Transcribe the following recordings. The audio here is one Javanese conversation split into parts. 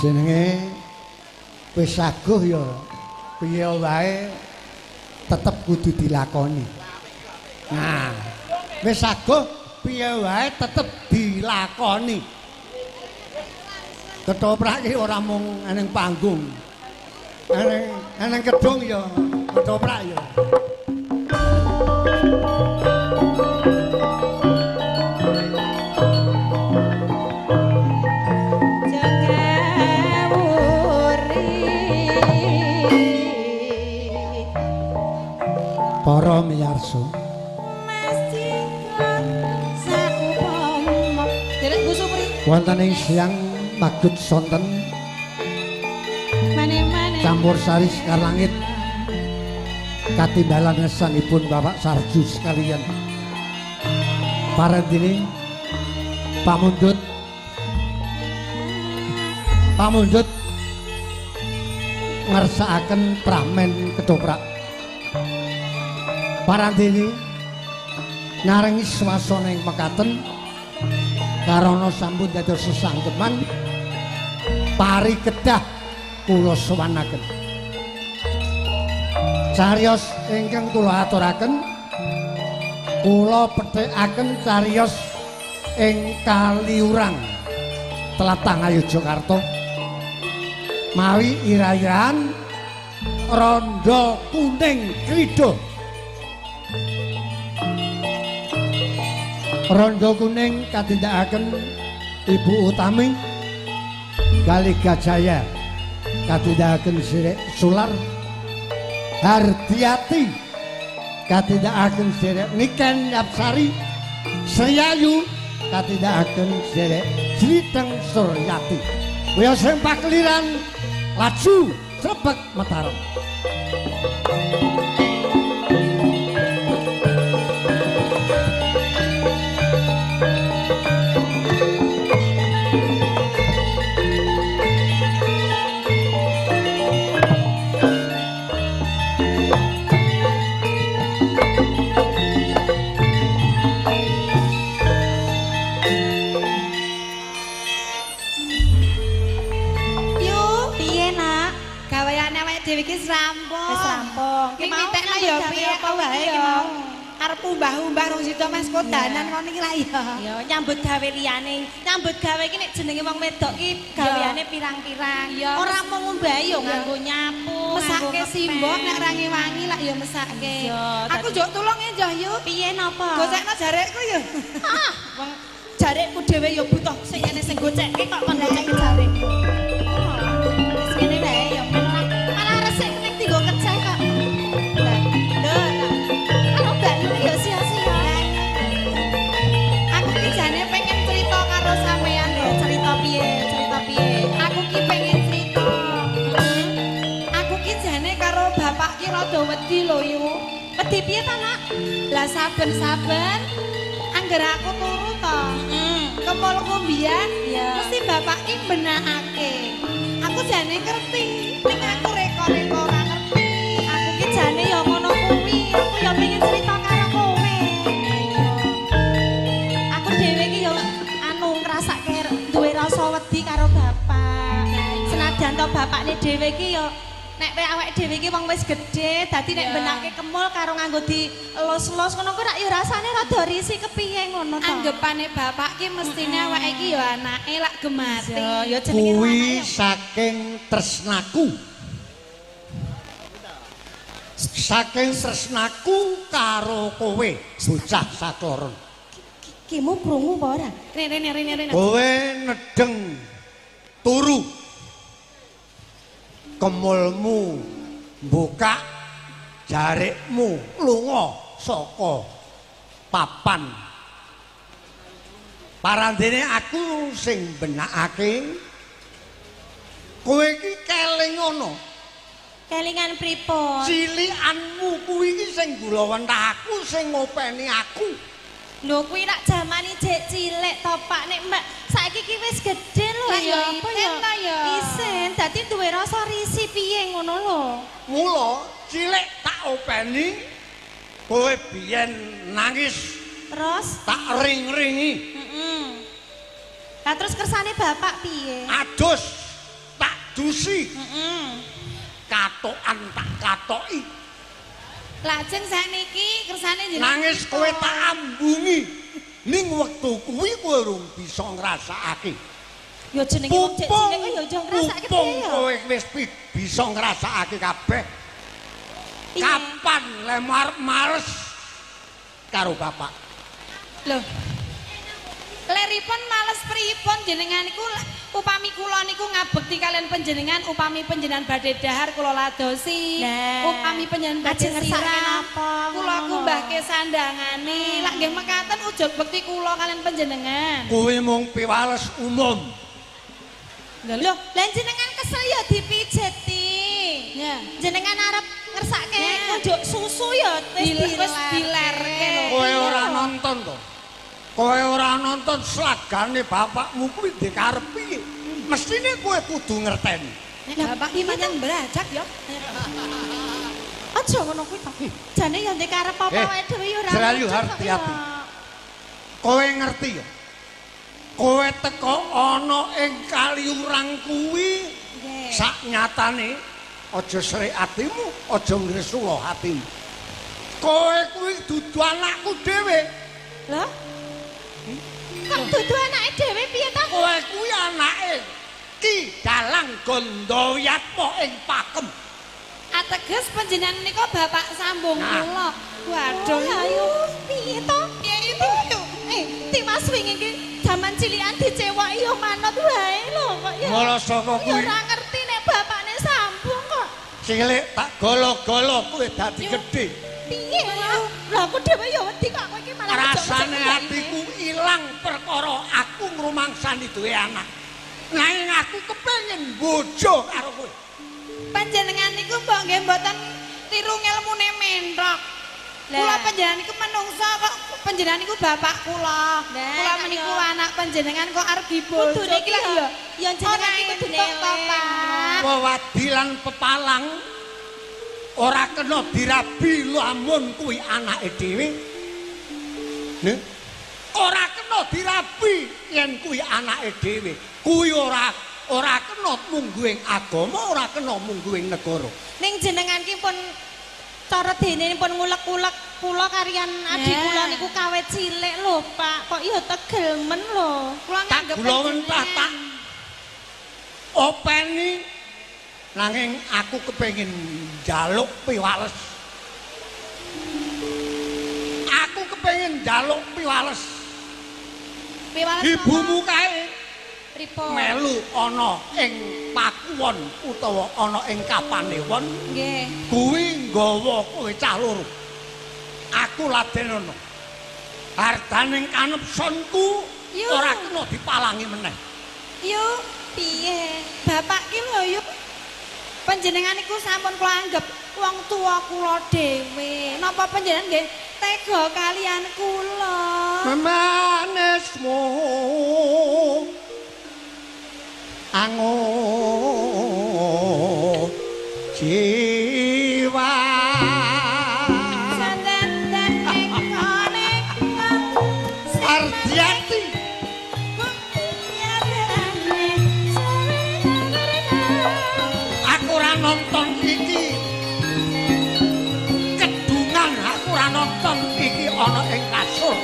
jenenge wis aguh ya piye wae tetep kudu dilakoni. Nah, wis aguh piye wae tetep dilakoni. Ketoprak iki ora mung eneng panggung. Eneng kedung ya ketoprak ya. Para miyarsa wonten ing siang magut sonten campur sari sekar langit katimbalan ngesanipun Bapak Sarju sekalian parentine pamundhut ngersakaken pramen ketoprak parantini narengi swasana ing mekaten karana sampun dados sesanggeman pari kedah kula sowanaken cariyos ingkang kula aturaken kula pethekaken cariyos ing Kaliurang Tlatah Ngayogyakarta mawi ira-irahan Randha Kuning Krida. Randha Kuning katindakaken Ibu Utami Galigajaya katindakaken Sirek Sular Hardiati katindakaken Sirek Niken Yapsari Sriayu katindakaken Sirek Jriteng Suryati kaya sing pakliran laju Srebeg Mataram. Wis rampung. Ki mintekno ya piye apa wae ki mau. Arep umbah-umbah rung sida Mas kodanan ngono iki lak ya. Ya nyambut gawe liyane. Nyambut gawe iki nek jenenge wong wedok ki gaweane pirang-pirang. Ora mung umbah yo nganggo nyapu, mesake simbok nek rangi-wangi lak ya mesake. Aku njuk tulung ya Njah yu. Piye napa? Gosekno jarekku ya. Ah, wong jarekku dhewe ya butuh sing ngene sing gocekke kok kon gocek jarek. Wis ngene wae ya malah resik ning tigo kecek kok. Lho, anu Bayu ya sia-sia. Aku ki jane pengen cerita karo sampean lho. Cerita piye? Cerita piye? Aku ki pengen cerita. Aku ki jane karo bapak ki rada wedi lho yu. Wedi piye ta, Nak? Lah saben-saben angger aku turu to. Kemulku mbiyen mesti bapak ki benakake. Aku jane ngerti, ning aku reko-reko ora ngerti. Aku ki jane ya ngono kuwi. Aku ya pengen cerita karo kowe. Aku dhewe ki ya anu ngrasake duwe rasa wedi karo bapak. Senajan to bapakne dhewe ki ya nek awake dhewe iki wong wis gedhe, dadi nek benake kemul karo nganggo dielus-elus ngono kuwi rak ya rasane rada risih kepiye ngono to. Anggepane bapak ki mestine awake iki ya anake lak gemati. Ya jenenge kuwi saking tresnaku. Saking tresnaku karo kowe, bocah sakloron. Kimu krungu apa ora? Rene. Kowe nedeng turu. Kemulmu buka jarekmu lunga saka papan parandene aku sing benakake kowe iki keling ngono kelingan pripun cilikanmu kuwi iki sing gulawentah aku sing ngopeni aku lho kuwi rak jamane jek cilik to Pak nek Mbak saiki ki wis gedhe lho ya apa ya isen dadi duwe rasa risih piye ngono lho mula cilik tak openi kowe biyen nangis terus tak ring-ringi Lah terus kersane bapak piye adus ngadusi. Katokan tak katoki. Lajeng sakniki kersane jenengan Nangis kowe tak ambungi. Ning wektu kuwi kowe urung bisa ngrasakake. Ya jenenge wong cek cilik kok ya aja ngrasake Mumpung ya. kowe wis bisa ngrasakake kabeh. Iya. Kapan lemar males karo bapak? Lho. Leripun males pripun jenengan niku upami kula niku ngabekti kalian panjenengan upami panjenengan badhe dahar kula ladosi. Nah, Upami panjenengan badhe ajeng ngersake sirah. napa, Kula ngono. kumbahke sandangane. Lak nggih mekaten ujug bekti kula kalian panjenengan. Kowe mung piwales umum. Lho, lan jenengan kesel ya dipijeti. Ya. Jenengan arep ngersake Ya. ngunjuk susu ya Wis dilerke lho. Kowe ora nonton to. Kowe ora nonton slagane bapakmu kuwi dikarep piye? Mestine kowe kudu ngerteni. Nek bapak iki pancen brajak ya. Aja ngono kuwi to. Jane ya ndek karep apa wae dhewe ya ora. Serayu ngerti kok hati-hati. ya. Kowe ngerti ya? Kowe teko ana ing Kaliurang kuwi Nggih. sak nyatane aja srek atimu, aja ngresula hatimu. Kowe kuwi dudu anakku dhewe. Lho? Kok dudu anake dhewe piye ta? Kowe kuwi anake Ki Dalang Gandayatma ing Pakem. Ateges panjenengan nika bapak sambung Nah. kula. Waduh. Ayo piye to? Piye itu? Timas wingi iki jaman cilikan dicewoki ya manut wae lho kok ya. Mula saka Ya kuwi ora ngerti nek bapakne sambung kok. cilik tak golo-golo kowe dadi gedhe. Piye ya? Lah aku dhewe ya wedi kok kowe iki malah Rasane ngejok-ngejok atiku ilang perkara aku ngrumangsani duwe anak. Nanging aku kepengin bojo karo kowe. Panjenengan niku mbok nggih mboten tiru ngelmune mentok. Kula panjenengan niku menungsa kok panjenengan niku bapak kula. Kula nak meniku yo. anak panjenengan kok arep dibojo Kudune iki iki lak ya ya. ya jenengan iki kudune entuk, Bapak. Wewadi lan pepalang ora kena dirabi lamun kuwi anake dhewe. Nih, ora kena dirabi yen kuwi anake dhewe. Kuwi ora kena munggu ing agama, ora kena munggu ing negara. Ning jenengan ki pun cara dene pun ngulek-ulek kula kariyan adik kula niku kawet cilik lho, Pak. Kok ya tegel men lho. Kula Tak nganggep gula mentah tak openi nanging aku kepengin njaluk piwales. Aku kepengin njaluk piwales. piwales Ibumu kae pripun? melu ana ing pakuwon utawa ana ing kapanewon Nggih. kuwi nggawa kowe cah loro. Aku ladenono. Hartaning kanepsonku Yo. ora kena dipalangi meneh. Yuk, piye? Bapak ki lho yuk. Panjenengan iku sampun kula anggap wong tua kula dhewe. Napa panjenengan nggih tega kalian kula? Memanismu ango jiwa Senden ing kone Ardiati aku ora nonton iki kedungan aku ora nonton iki ana ing kasur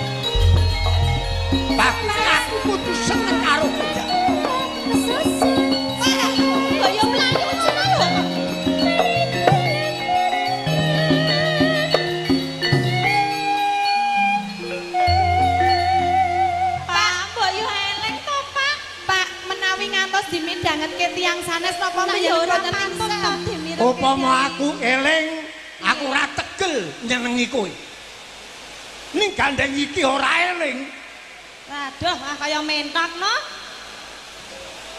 bagus aku kudu seneng karo kowe. Kok ya mlayu jeneng lho. Pak, mbok yo eleng to, Pak. Pak menawi ngantos dimidhangetke tiyang sanes napa Lah ya ora panjenengan pantun to dimireng. Upama aku eling, aku ora tegel nyenengi kowe. Ning gandeng iki ora eling. Waduh, kaya mentok no.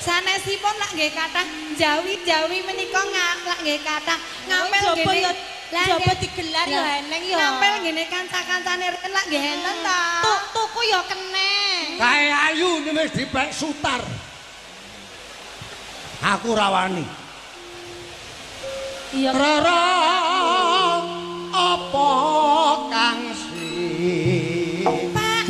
sanesipun lak nggih kathah jawi-jawi menika lak nggih kathah ngampel Jaba ngene. ya jaba digelar ya eneng ya. Ngampel ngene kanca-kancane Ren lak nggih enten ta. Tuku ya keneng. Kae ayu wis dipek sutar. Aku rawani. Iya. Rerong apa kang Pak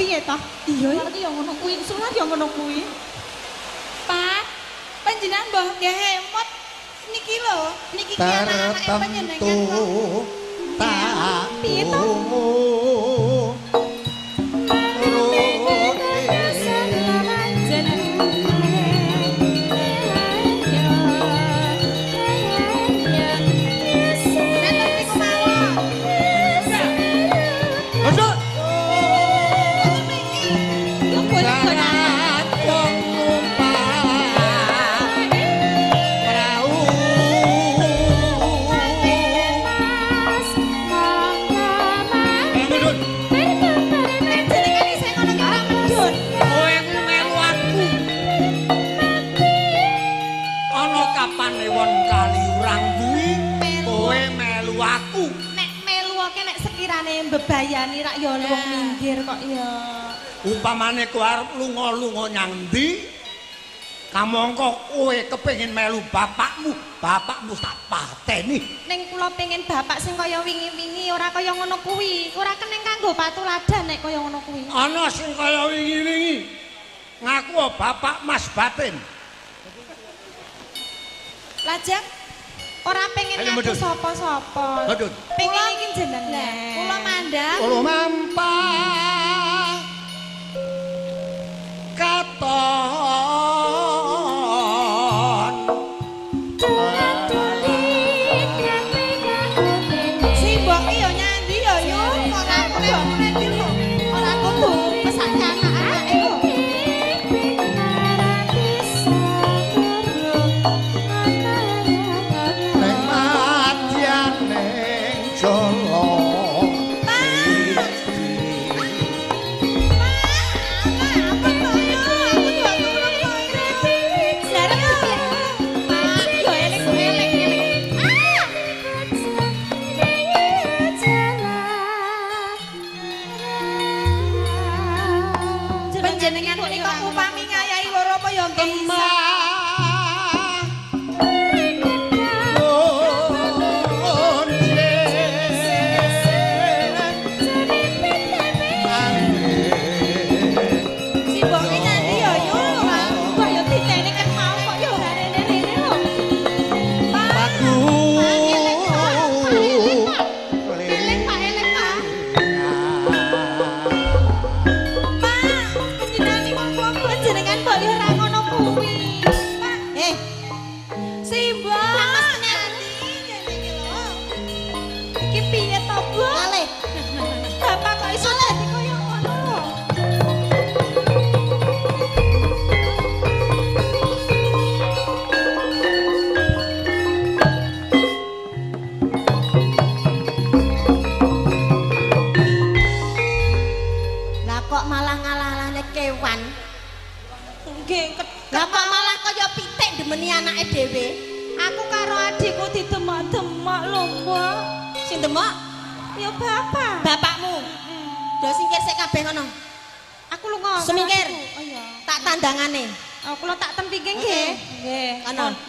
piye toh? Iya iki ya ngono kuwi, sunat ya ngono kuwi. Pak, panjenengan mbah nggih hemot niki lho, niki ki anak-anak panjenengan kok. Tak piye to? Bebayani rak ya wong minggir kok ya. Upamane kowe arep lunga-lunga nyang ndi? Kamangka kowe kepengin melu bapakmu, bapakmu tak pateni. Ning kula pengen bapak sing kaya wingi-wingi ora kaya ngono kuwi. Ora keneng kanggo patuladan nek kaya ngono kuwi. Ana sing kaya wingi-wingi. Ngaku bapak Mas Batin. Lajeng ora pengen ngaku sapa-sapa. Medhun. Pengen iki jenengan. Kula mandang. Kula mampang katon. Simbok iki ya nyandi ya yo. Ora aku nanti lho. Ora kudu pesan anak-anak lho.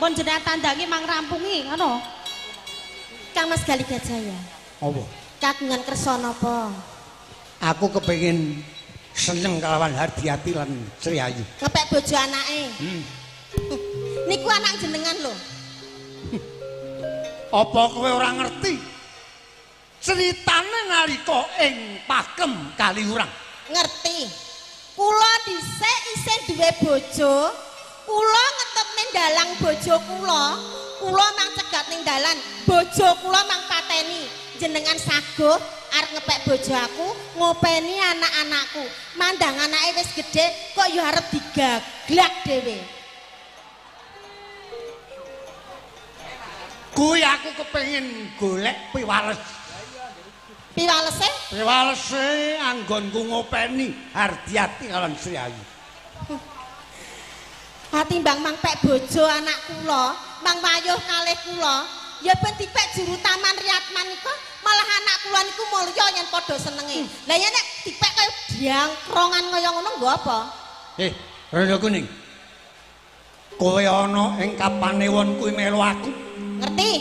Pun jenengan tandangi mang rampungi ngono. Kang Mas Gali Gajaya. Apa? Kagungan kersa napa? Aku kepengin seneng kelawan Hardiati lan Sri Ayu. Ngepek bojo anake. Niku anak jenengan lho. Apa kowe ora ngerti? Ceritane nalika ing Pakem Kaliurang. Ngerti. Kula dhisik isih duwe bojo. Kula ngetep ning dalang bojo kula mang cegat ning dalan, bojo kula mang pateni. Jenengan saguh arep ngepek bojo aku, ngopeni anak-anakku. Mandang anake wis gedhe kok ya arep digaglak dhewe. Kuwi aku kepengin golek piwales. Piwalese? Piwalese anggonku ngopeni Hardiati lan Sri Ayu. Timbang mang pek bojo anak kula, mang mayuh kalih kula, ya ben dipek juru taman Riyatman niku, malah anak kula niku mulya yen padha senenge. Lah yen nek dipek kaya diangkrongan kaya ngono nggo apa? Rada Kuning. Kowe ana ing kapanewon kuwi melu aku. Ngerti?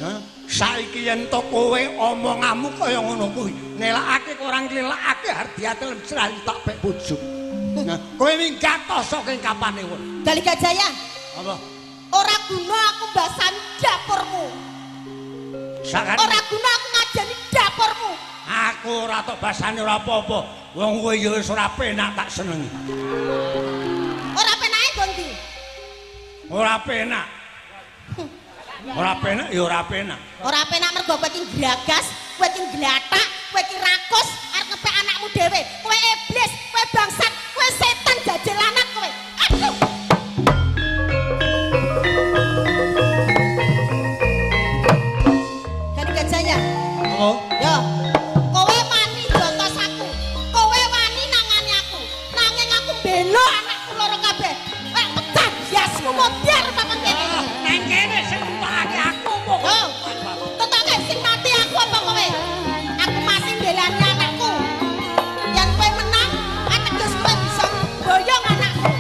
Hah? Saiki yen to kowe omonganmu kaya ngono kuwi, nelakake kurang nglelakake hardiate lemsrah tak pek bojo. Nah, kowe minggat to saking kapane kowe. Dalika Jaya. Apa? Ora guna aku mbasani dapurmu. Sakane. Ora guna aku ngajeni dapurmu. Aku ora tok basane ora apa-apa. Wong kowe ya wis ora penak tak senengi. Ora penake Gondi. Ora penak. Ora penak ya ora penak. Ora penak mergo kowe iki gragas, kowe iki glathak, kowe iki rakus arep ngepek anakmu dhewe. Kowe iblis, kowe bangsat, kowe setan jajal anak kowe. Aduh. Dalika Jaya. Apa? Ya. Kowe wani jotos aku. Kowe wani nangani aku. Nanging aku bela anakku loro kabeh. Kayak pecah biasmu modiar papan kene. Nang kene sing ntake aku kok. Oh, tetoke sing mati aku apa kowe? Aku mati belani anakku. Yen kowe menang, ateges kowe bisa boyong anakku.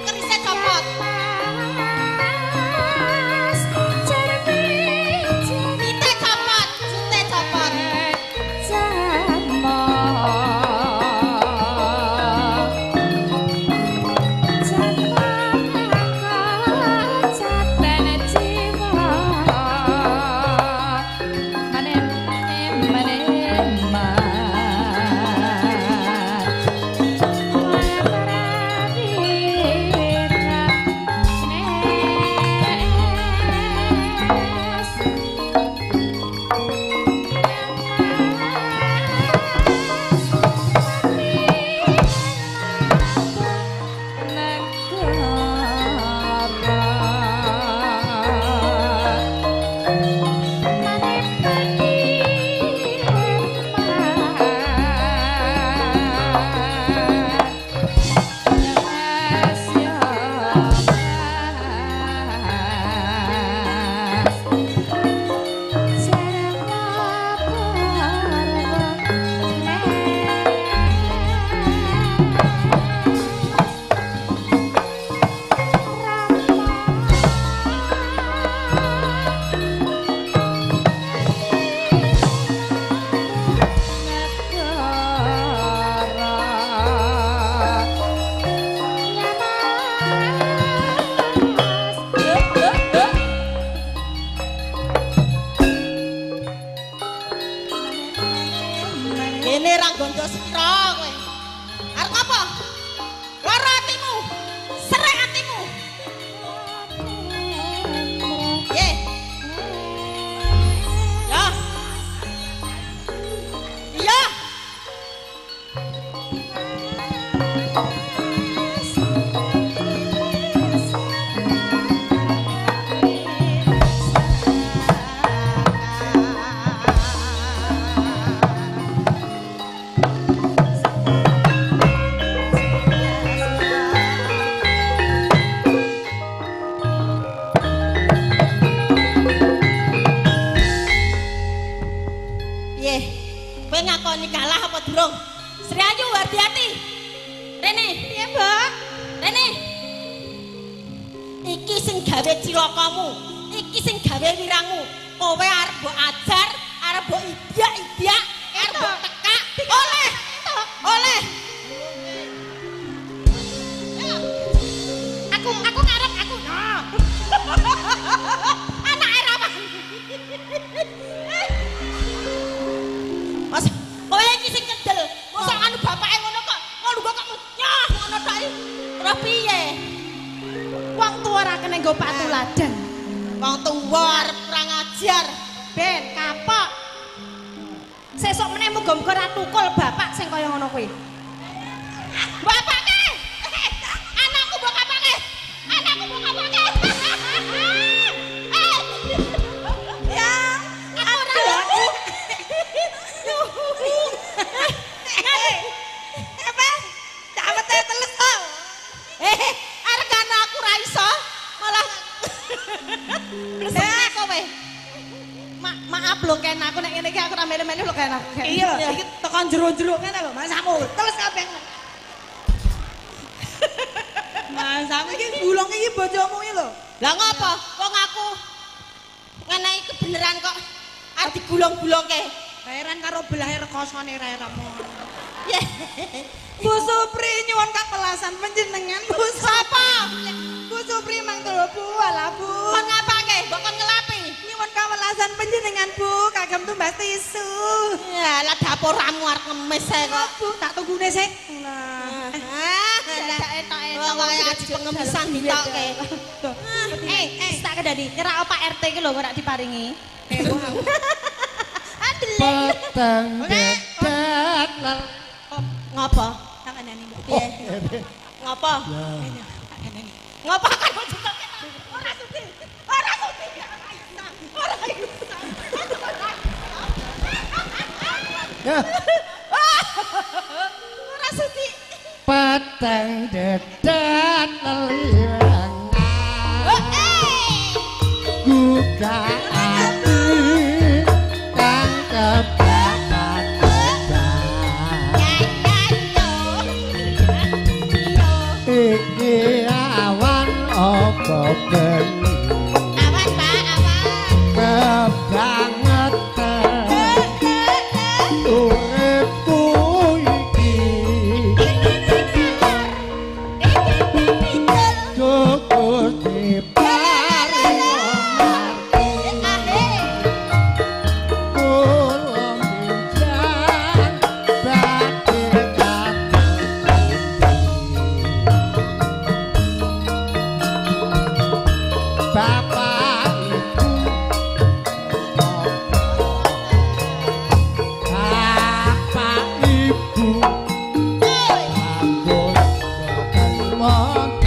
Kerise copot. Mite copot, jute copot. Kene ra gondo sira kowe. Arep apa? Lara atimu. Serek atimu. Ye. Ya. Iya. Piye? Kowe ngakoni kalah apa durung? Sri Ayu hati-hati. Rene, piye, Mbak? Rene. Iki sing gawe cilakamu, iki sing gawe wirangmu. Kowe arep mbok ajar, arep mbok ibyak-ibyak, arep mbok tekak. Oleh. Oleh. Ya. Aku ngarep aku. Anak era apa? Mas, kowe iki sing kendel. Mosok anu bapake ngono kok. Ngono kok nyah ngono tok. Ora piye? Wong tuwa ora kena nggo patuladan. Wong tuwa arep kurang ajar. Ben kapok. Sesuk meneh muga-muga ora tukul bapak sing kaya ngono kuwi. Bapake. Anakku mbok kapake. Anakku mbok kapake. Ya, aku ora aku. Apa? Dawete teles kok. Arek kan aku ra iso, malah blesek kowe. Maaf lho Ken, aku nek ngene iki aku ra melu-melu lho Ken. Iya, iki tekan jero-jero ngene lho, Mas aku. Teles kabeh. Mas aku iki bulung iki bojomu iki lho. Lah ngopo? Wong aku ngenehi kebeneran kok Arep digulung-gulungke. Heran karo belahe rekosone reremu. Ye. Bu Supri nyuwun kapelasan panjenengan Bu sapa? Bu Supri mangtul Bu alah Bu. Kon ngapake? Mbok kon ngelapi. Nyuwun kapelasan panjenengan Bu kagem tumbas tisu. Ya, lah dapurmu arep ngemis ae kok. Bu tak tunggune sik. Nah. Etok-etok kaya aji pengemisan ditokke. Tak kendani, nyerak Pak RT ki lho kok ora diparingi. Peteng dedet lel. Ngopo? Tak kandani Mbak. Piye? Ngopo? Ngopo kan ditokke? Ora sudi. Ora sudi. Ora iso. Ora sudi. Peteng dedet lelirangan. Gugah ati kang kebakat iki awan apa geni Awan Pak, awan. kebangetan uripku iki cukup diparing kulon binjang badhe Bapak Ibu Bapak Ibu ambon boten wonten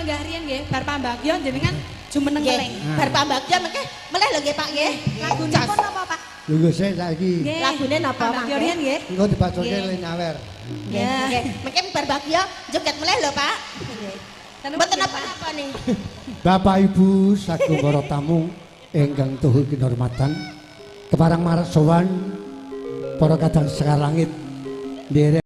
lenggah riyen nggih bar pambagya jenengan jumeneng Nggih, keling. bar pambagya mengke meleh lho nggih Pak nggih. Lagune pun napa Pak? Lho saya saiki. Nggih. Lagune napa Pambagya mangke? riyen nggih. Engko dibacoke Nggih. len nyawer. Nggih, nggih. Mengke bar bagya joget meleh lho Pak. Mboten apa-apa nih. Bapak Ibu saking para tamu ingkang tuhu kinurmatan, keparang marang sowan para kadang sekar langit nderek